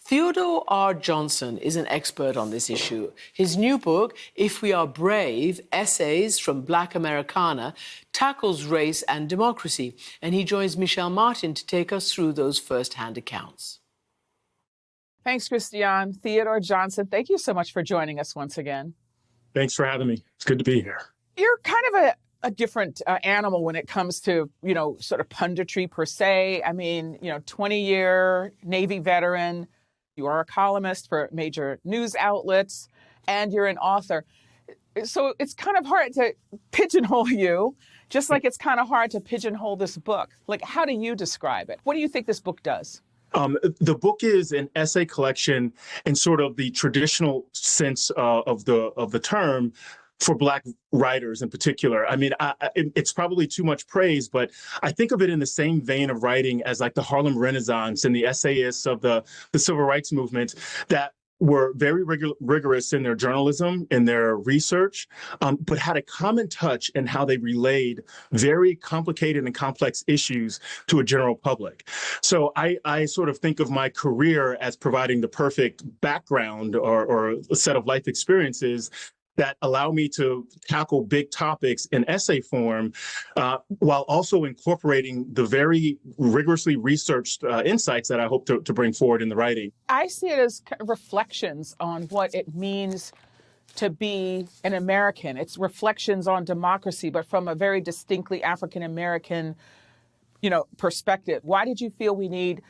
Theodore R. Johnson is an expert on this issue. His new book, If We Are Brave, Essays from Black Americana, tackles race and democracy, and he joins Michel Martin to take us through those first-hand accounts. Thanks, Christiane. Theodore Johnson, thank you so much for joining us once again. Thanks for having me. It's good to be here. You're kind of a different animal when it comes to, sort of punditry per se. I mean, 20-year Navy veteran. You are a columnist for major news outlets, and you're an author. So it's kind of hard to pigeonhole you, just like it's kind of hard to pigeonhole this book. Like, how do you describe it? What do you think this book does? The book is an essay collection in sort of the traditional sense of the term for Black writers in particular. I mean, it's probably too much praise, but I think of it in the same vein of writing as like the Harlem Renaissance and the essayists of the civil rights movement that were very rigorous in their journalism, in their research, but had a common touch in how they relayed very complicated and complex issues to a general public. So I sort of think of my career as providing the perfect background or a set of life experiences that allow me to tackle big topics in essay form, while also incorporating the very rigorously researched insights that I hope to bring forward in the writing. I see it as reflections on what it means to be an American. It's reflections on democracy, but from a very distinctly African-American, perspective. Why did you feel we need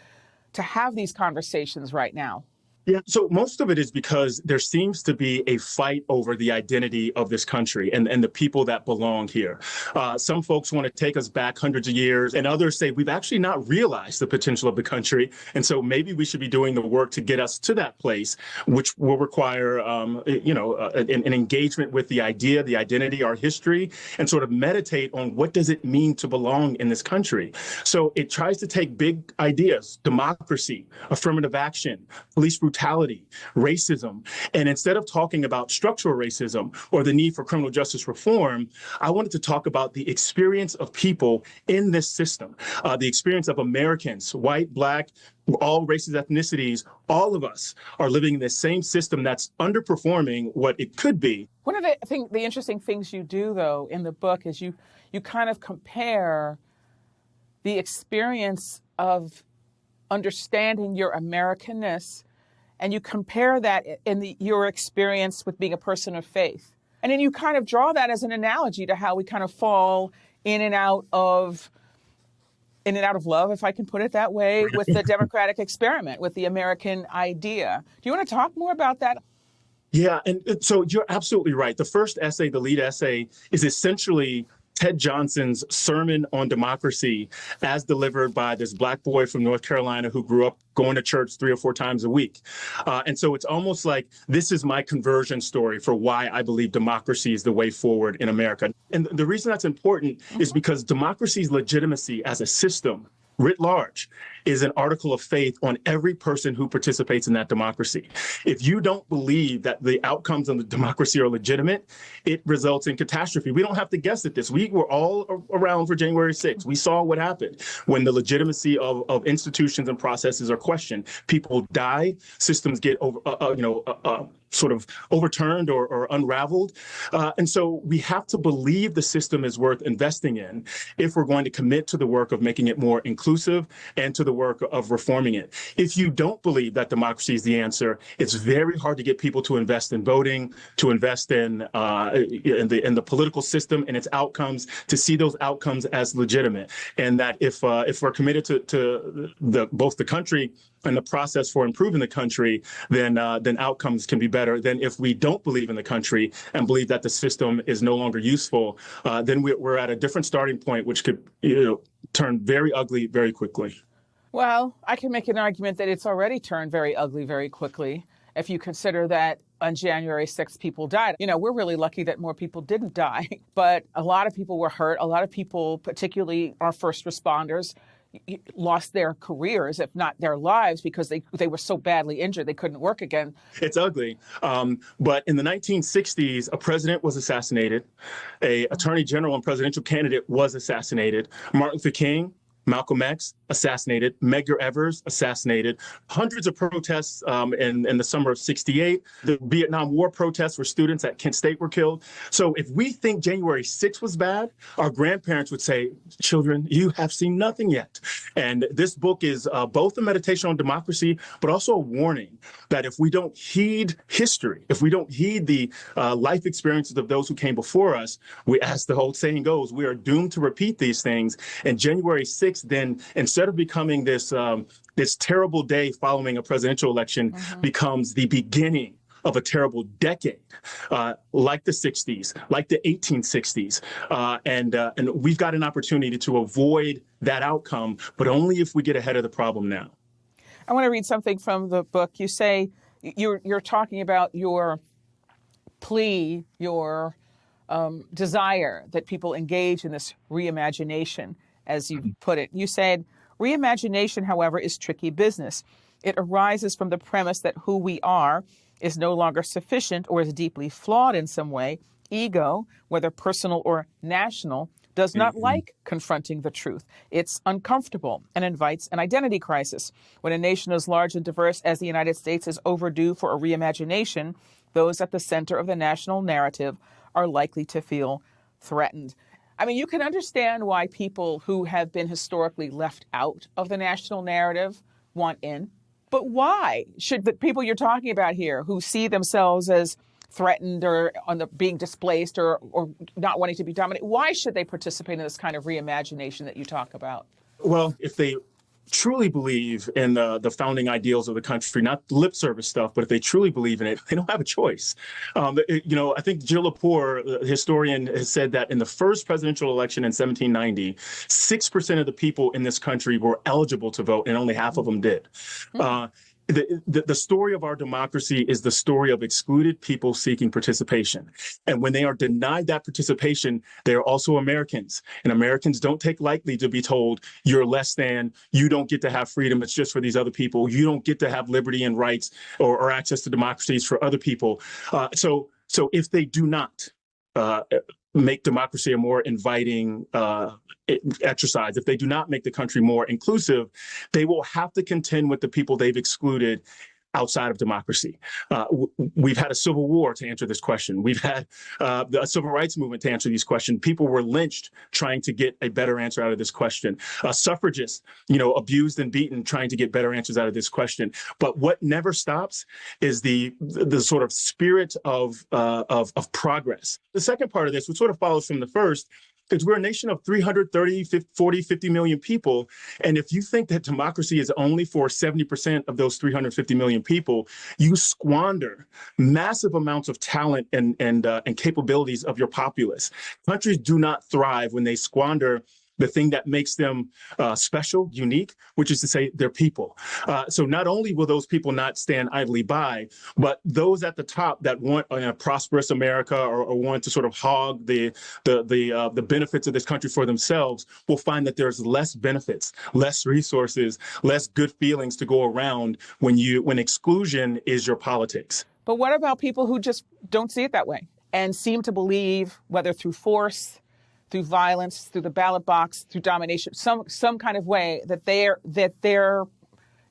to have these conversations right now? Yeah, so most of it is because there seems to be a fight over the identity of this country and the people that belong here. Some folks want to take us back hundreds of years, and others say we've actually not realized the potential of the country. And so maybe we should be doing the work to get us to that place, which will require, an engagement with the idea, the identity, our history, and sort of meditate on what does it mean to belong in this country. So it tries to take big ideas, democracy, affirmative action, police brutality, racism. And instead of talking about structural racism or the need for criminal justice reform, I wanted to talk about the experience of people in this system, the experience of Americans, white, Black, all races, ethnicities. All of us are living in the same system that's underperforming what it could be. One of the interesting things you do, though, in the book is you kind of compare the experience of understanding your Americanness, and you compare that in your experience with being a person of faith. And then you kind of draw that as an analogy to how we kind of fall in and out of love, if I can put it that way, with the democratic experiment, with the American idea. Do you want to talk more about that? Yeah, and so you're absolutely right. The first essay, the lead essay, is essentially Ted Johnson's sermon on democracy as delivered by this Black boy from North Carolina who grew up going to church 3 or 4 times a week. And so it's almost like this is my conversion story for why I believe democracy is the way forward in America. And the reason that's important is because democracy's legitimacy as a system writ large is an article of faith on every person who participates in that democracy. If you don't believe that the outcomes of the democracy are legitimate, it results in catastrophe. We don't have to guess at this. We were all around for January 6th. We saw what happened when the legitimacy of institutions and processes are questioned. People die, systems get sort of overturned or unraveled. And so we have to believe the system is worth investing in if we're going to commit to the work of making it more inclusive and to the work of reforming it. If you don't believe that democracy is the answer, it's very hard to get people to invest in voting, to invest in the political system and its outcomes, to see those outcomes as legitimate. And that if we're committed to both the country and the process for improving the country, then outcomes can be better than if we don't believe in the country and believe that the system is no longer useful. Then we're at a different starting point, which could turn very ugly very quickly. Well, I can make an argument that it's already turned very ugly very quickly. If you consider that on January 6th, people died. We're really lucky that more people didn't die, but a lot of people were hurt. A lot of people, particularly our first responders, lost their careers, if not their lives, because they were so badly injured they couldn't work again. It's ugly. But in the 1960s, a president was assassinated. A attorney general and presidential candidate was assassinated. Martin Luther King, Malcolm X, assassinated. Medgar Evers assassinated. Hundreds of protests in the summer of '68. The Vietnam War protests where students at Kent State were killed. So if we think January 6th was bad, our grandparents would say, children, you have seen nothing yet. And this book is both a meditation on democracy, but also a warning that if we don't heed history, if we don't heed the life experiences of those who came before us, we, as the old saying goes, we are doomed to repeat these things. And January 6th, then, instead of becoming this terrible day following a presidential election, becomes the beginning of a terrible decade, like the 60s, like the 1860s. And we've got an opportunity to avoid that outcome, but only if we get ahead of the problem now. I want to read something from the book. You say you're talking about your plea, your desire that people engage in this reimagination, as you put it. You said, reimagination, however, is tricky business. It arises from the premise that who we are is no longer sufficient or is deeply flawed in some way. Ego, whether personal or national, does not like confronting the truth. It's uncomfortable and invites an identity crisis. When a nation as large and diverse as the United States is overdue for a reimagination, those at the center of the national narrative are likely to feel threatened. I mean, you can understand why people who have been historically left out of the national narrative want in. But why should the people you're talking about here, who see themselves as threatened or being displaced or not wanting to be dominated, why should they participate in this kind of reimagination that you talk about? Well, if they truly believe in the founding ideals of the country, not lip service stuff, but if they truly believe in it, they don't have a choice. I think Jill Lepore, the historian, has said that in the first presidential election in 1790, 6% of the people in this country were eligible to vote, and only half of them did. The story of our democracy is the story of excluded people seeking participation. And when they are denied that participation, they are also Americans. And Americans don't take lightly to be told, you're less than, you don't get to have freedom, it's just for these other people. You don't get to have liberty and rights or access to democracies for other people. So if they do not make democracy a more inviting exercise, if they do not make the country more inclusive, they will have to contend with the people they've excluded outside of democracy. We've had a civil war to answer this question. We've had the civil rights movement to answer these questions. People were lynched trying to get a better answer out of this question. Suffragists, abused and beaten trying to get better answers out of this question. But what never stops is the sort of spirit of progress. The second part of this, which sort of follows from the first, is we're a nation of 330, 40, 50 million people. And if you think that democracy is only for 70% of those 350 million people, you squander massive amounts of talent and capabilities of your populace. Countries do not thrive when they squander the thing that makes them special, unique, which is to say they're people. So not only will those people not stand idly by, but those at the top that want a prosperous America or want to sort of hog the benefits of this country for themselves will find that there's less benefits, less resources, less good feelings to go around when exclusion is your politics. But what about people who just don't see it that way and seem to believe, whether through force, through violence, through the ballot box, through domination, some kind of way that their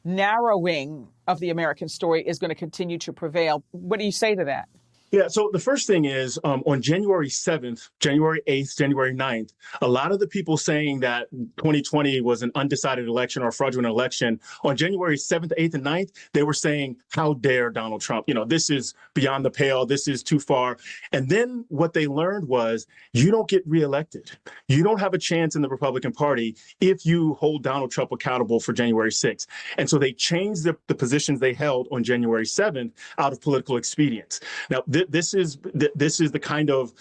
narrowing of the American story is going to continue to prevail? What do you say to that? Yeah, so the first thing is on January 7th, January 8th, January 9th, a lot of the people saying that 2020 was an undecided election or a fraudulent election, on January 7th, 8th, and 9th, they were saying, how dare Donald Trump? This is beyond the pale. This is too far. And then what they learned was you don't get reelected. You don't have a chance in the Republican Party if you hold Donald Trump accountable for January 6th. And so they changed the positions they held on January 7th out of political expedience. Now, this is the kind of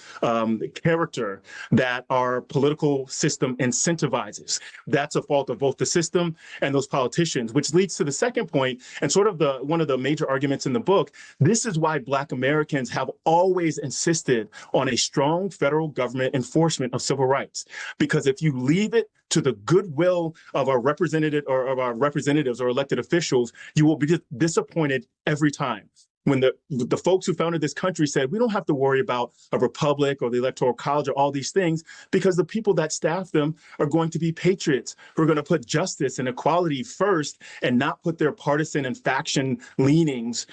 character that our political system incentivizes. That's a fault of both the system and those politicians, which leads to the second point, and sort of one of the major arguments in the book. This is why Black Americans have always insisted on a strong federal government enforcement of civil rights. Because if you leave it to the goodwill of our representatives or elected officials, you will be disappointed every time. when the folks who founded this country said, we don't have to worry about a republic or the electoral college or all these things, because the people that staff them are going to be patriots who are going to put justice and equality first and not put their partisan and faction leanings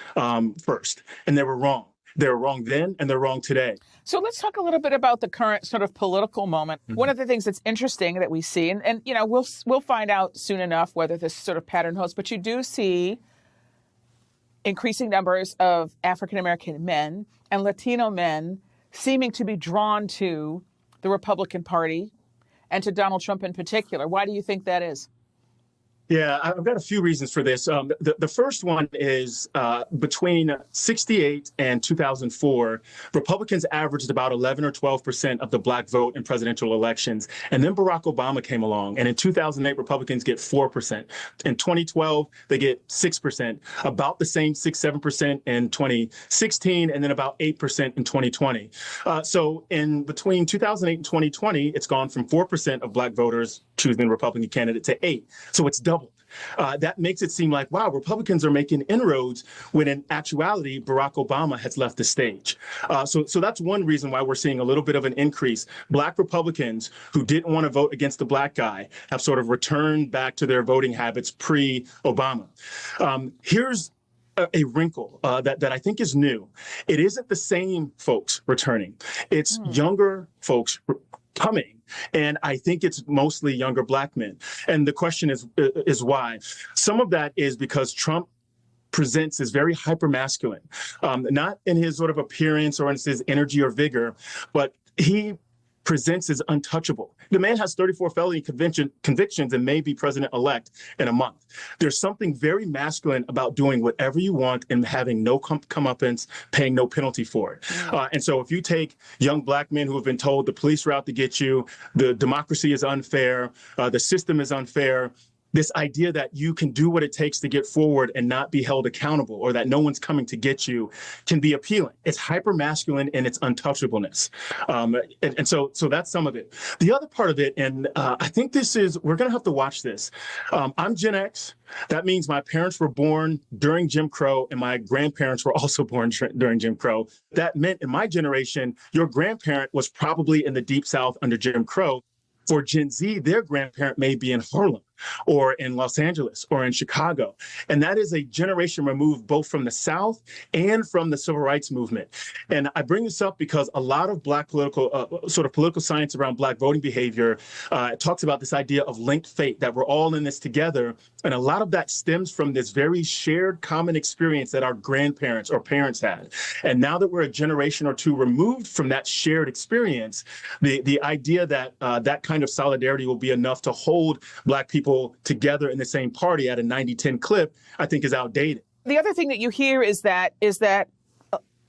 first. And they were wrong. They were wrong then, and they're wrong today. So let's talk a little bit about the current sort of political moment. One of the things that's interesting that we see, and you know, we'll find out soon enough whether this sort of pattern holds, but you do see increasing numbers of African-American men and Latino men seeming to be drawn to the Republican Party and to Donald Trump in particular. Why do you think that is? Yeah, I've got a few reasons for this. The first one is between 68 and 2004, Republicans averaged about 11 or 12% of the black vote in presidential elections. And then Barack Obama came along. And in 2008, Republicans get 4%. In 2012, they get 6%, about the same 6-7% in 2016, and then about 8% in 2020. So in between 2008 and 2020, it's gone from 4% of black voters choosing the Republican candidate to 8. So it's doubled. That makes it seem like, wow, Republicans are making inroads when in actuality, Barack Obama has left the stage. So that's one reason why we're seeing a little bit of an increase. Black Republicans who didn't want to vote against the black guy have sort of returned back to their voting habits pre-Obama. Here's a wrinkle that I think is new. It isn't the same folks returning. It's younger folks coming. And I think it's mostly younger black men. And the question is why. Some of that is because Trump presents as very hypermasculine, not in his sort of appearance or in his energy or vigor, but he presents as untouchable. The man has 34 felony convictions and may be president-elect in a month. There's something very masculine about doing whatever you want and having no comeuppance, paying no penalty for it. And so if you take young black men who have been told the police are out to get you, the democracy is unfair, the system is unfair, this idea that you can do what it takes to get forward and not be held accountable, or that no one's coming to get you, can be appealing. It's hyper-masculine in its untouchableness. And so that's some of it. The other part of it, and I think we're going to have to watch this. I'm Gen X. That means my parents were born during Jim Crow, and my grandparents were also born during Jim Crow. That meant in my generation, your grandparent was probably in the Deep South under Jim Crow. For Gen Z, their grandparent may be in Harlem or in Los Angeles or in Chicago. And that is a generation removed both from the South and from the civil rights movement. And I bring this up because a lot of black political science around black voting behavior talks about this idea of linked fate, that we're all in this together. And a lot of that stems from this very shared common experience that our grandparents or parents had. And now that we're a generation or two removed from that shared experience, the idea that that kind of solidarity will be enough to hold black people together in the same party at a 90-10 clip, I think is outdated. The other thing that you hear is that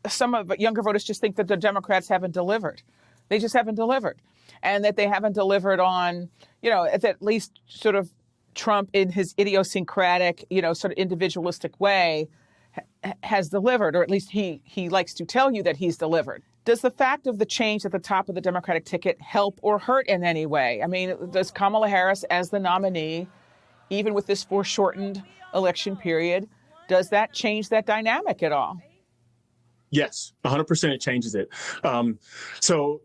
some of younger voters just think that the Democrats haven't delivered. They just haven't delivered. And that they haven't delivered on, at least sort of Trump in his idiosyncratic, sort of individualistic way has delivered, or at least he likes to tell you that he's delivered. Does the fact of the change at the top of the Democratic ticket help or hurt in any way? I mean, does Kamala Harris as the nominee, even with this foreshortened election period, does that change that dynamic at all? Yes, 100% it changes it. So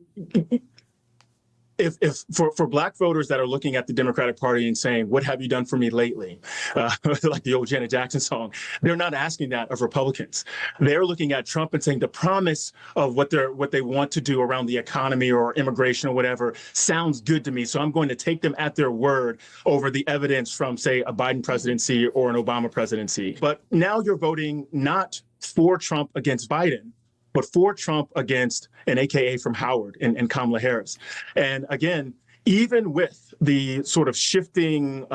if for black voters that are looking at the Democratic Party and saying, what have you done for me lately? Like the old Janet Jackson song, they're not asking that of Republicans. They're looking at Trump and saying the promise of what they want to do around the economy or immigration or whatever sounds good to me. So I'm going to take them at their word over the evidence from, say, a Biden presidency or an Obama presidency. But now you're voting not for Trump against Biden, but for Trump against an AKA from Howard and Kamala Harris. And again, even with the sort of shifting,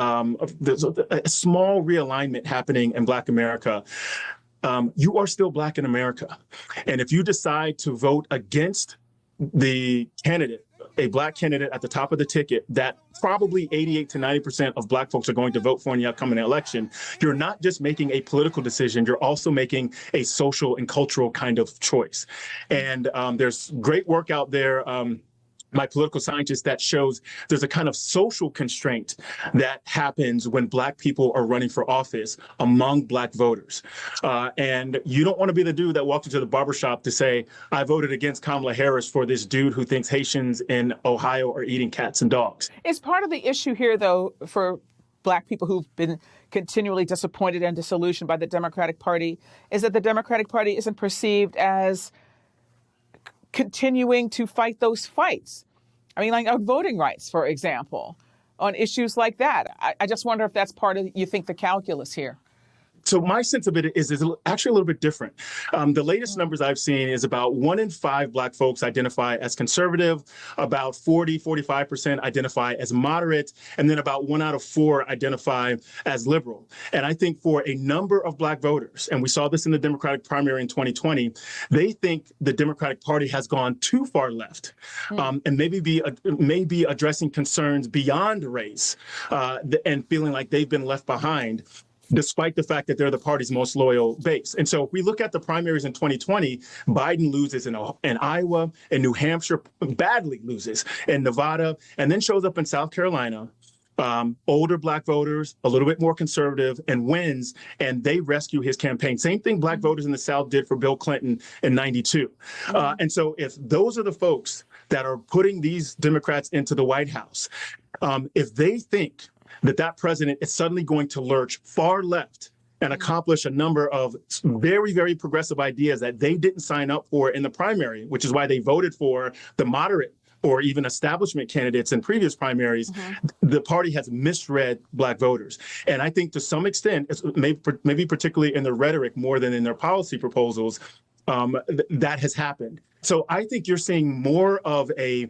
there's a small realignment happening in Black America, you are still Black in America. And if you decide to vote against the candidate, a Black candidate at the top of the ticket that probably 88 to 90% of Black folks are going to vote for in the upcoming election, you're not just making a political decision, you're also making a social and cultural kind of choice. And there's great work out there my political scientist that shows there's a kind of social constraint that happens when Black people are running for office among Black voters. And you don't want to be the dude that walked into the barbershop to say, I voted against Kamala Harris for this dude who thinks Haitians in Ohio are eating cats and dogs. Is part of the issue here, though, for Black people who've been continually disappointed and disillusioned by the Democratic Party, is that the Democratic Party isn't perceived as continuing to fight those fights. I mean, like on voting rights, for example, on issues like that. I just wonder if that's part of, you think, the calculus here. So my sense of it is actually a little bit different. The latest numbers I've seen is about 1 in 5 Black folks identify as conservative, about 45% identify as moderate, and then about 1 out of 4 identify as liberal. And I think for a number of Black voters, and we saw this in the Democratic primary in 2020, they think the Democratic Party has gone too far left, and maybe be addressing concerns beyond race, and feeling like they've been left behind, despite the fact that they're the party's most loyal base. And so if we look at the primaries in 2020, Biden loses in Iowa, in New Hampshire, badly loses in Nevada, and then shows up in South Carolina, older Black voters, a little bit more conservative, and wins, and they rescue his campaign. Same thing Black voters in the South did for Bill Clinton in 92. And so if those are the folks that are putting these Democrats into the White House, if they think that president is suddenly going to lurch far left and accomplish a number of very, very progressive ideas that they didn't sign up for in the primary, which is why they voted for the moderate or even establishment candidates in previous primaries, the party has misread Black voters. And I think to some extent, it's maybe particularly in their rhetoric more than in their policy proposals, that has happened. So I think you're seeing more of a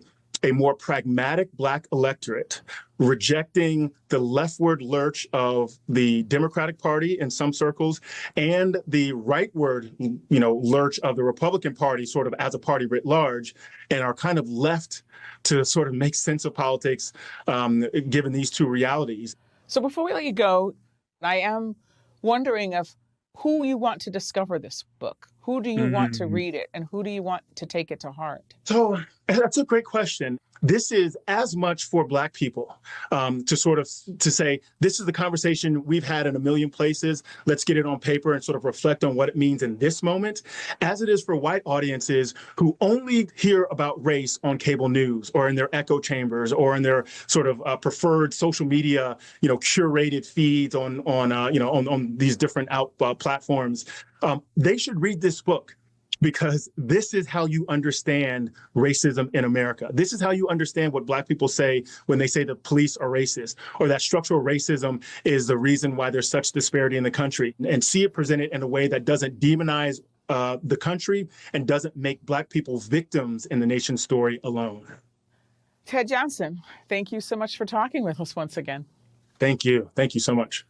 more pragmatic Black electorate rejecting the leftward lurch of the Democratic Party in some circles and the rightward, lurch of the Republican Party sort of as a party writ large, and are kind of left to sort of make sense of politics, given these two realities. So before we let you go, I am wondering of who you want to discover this book. Who do you want to read it, and who do you want to take it to heart? So that's a great question. This is as much for Black people to say, this is the conversation we've had in a million places. Let's get it on paper and sort of reflect on what it means in this moment, as it is for white audiences who only hear about race on cable news or in their echo chambers or in their sort of preferred social media, curated feeds on these different platforms. They should read this book, because this is how you understand racism in America. This is how you understand what Black people say when they say the police are racist, or that structural racism is the reason why there's such disparity in the country, and see it presented in a way that doesn't demonize the country and doesn't make Black people victims in the nation's story alone. Ted Johnson, thank you so much for talking with us once again. Thank you. Thank you so much.